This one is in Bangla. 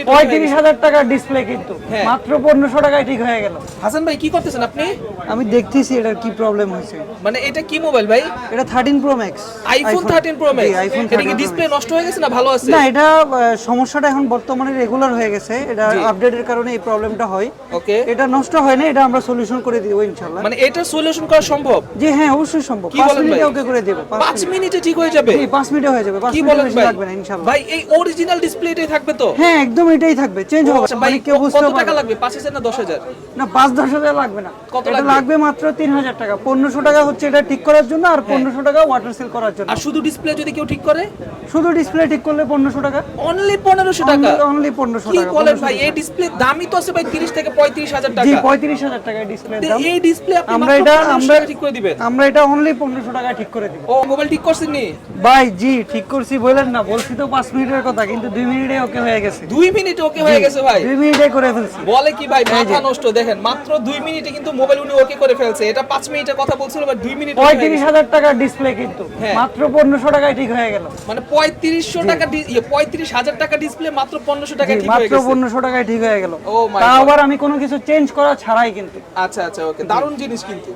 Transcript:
35,000 টাকার ডিসপ্লে কিন্তু মাত্র 1500 টাকায় ঠিক হয়ে গেল। হাসান ভাই কি করতেছেন আপনি? আমি দেখতেছি এটার কি প্রবলেম হয়েছে। মানে এটা কি মোবাইল ভাই? এটা 13 pro max, iPhone 13 pro max. এটা কি 13 ডিসপ্লে নষ্ট হয়ে গেছে না ভালো আছে? না, এটা সমস্যাটা এখন বর্তমানে রেগুলার হয়ে গেছে। এটা আপডেটের কারণে এই প্রবলেমটা হয়। ওকে, এটা নষ্ট হয় না, এটা আমরা সলিউশন করে দিব ইনশাআল্লাহ। মানে এটা সলিউশন করা সম্ভব? জি হ্যাঁ, অবশ্যই সম্ভব। কি 5 বলেন মিনিটে ভাই? ওকে করে দেব। 5 মিনিটে ঠিক হয়ে যাবে? জি 5 মিনিটে হয়ে যাবে। 5 কি মিনিট বলেন বেশি ভাই? লাগবে না ইনশাআল্লাহ। ভাই এই অরিজিনাল ডিসপ্লেটাই থাকবে তো? হ্যাঁ একদম এটাই থাকবে, চেঞ্জ হবে আচ্ছা না। ভাই, মানে কেউ বুঝতে কত টাকা পারবে লাগবে? 5,000 না 10,000? না, 5-10 হাজার লাগবে না। কত এটা লাগবে? লাগবে মাত্র 3,000 টাকা। 1500 টাকা হচ্ছে এটা ঠিক করার জন্য, আর 1500 টাকা ওয়াটার সিল করার জন্য। আর শুধু ডিসপ্লে যদি কেউ ঠিক করে? শুধু ডিসপ্লে ঠিক করলে 1500 টাকা। অনলি 1500 টাকা? অনলি 1500 কি টাকা। বলেন ভাই? এই ডিসপ্লে দামই তো আছে ভাই 30 থেকে 35,000 জি টাকা। 35,000 টাকা ডিসপ্লে দাম। এই ডিসপ্লে আপনি আমরা মাত্র এটা 1500 টাকা ঠিক করে দিবেন? আমরা এটা অনলি 1500 টাকা ঠিক করে দিব। ও মোবাইল ঠিক করছেন নি ভাই জি ঠিক করছি, বলেন না, বলছি তো 5 মিনিটের কথা, কিন্তু 2 মিনিটে ওকে হয়ে গেছে। 2 মিনিট ওকে হয়ে গেছে ভাই? 2 মিনিটে করে ফেলছি। বলে কি ভাই, মাথা নষ্ট। দেখেন মাত্র 2 মিনিটে কিন্তু মোবাইল উনি ওকে করে ফেলছে। এটা 5 মিনিটের কথা বলছিল, বাট 2 মিনিট। 35,000 টাকার ডিসপ্লে কিন্তু মাত্র 1500 টাকায় ঠিক হয়ে গেল। মানে 3500 টাকা 35,000 টাকা ডিসপ্লে মাত্র 1500 টাকা ঠিক হয়ে মাত্র গেছে। 1500 টাকায় ঠিক হয়ে গেল। Oh my তাও God! আবার আমি কোনো কিছু চেঞ্জ করা ছাড়াই কিন্তু। আচ্ছা আচ্ছা, ওকে, দারুণ জিনিস কিন্তু।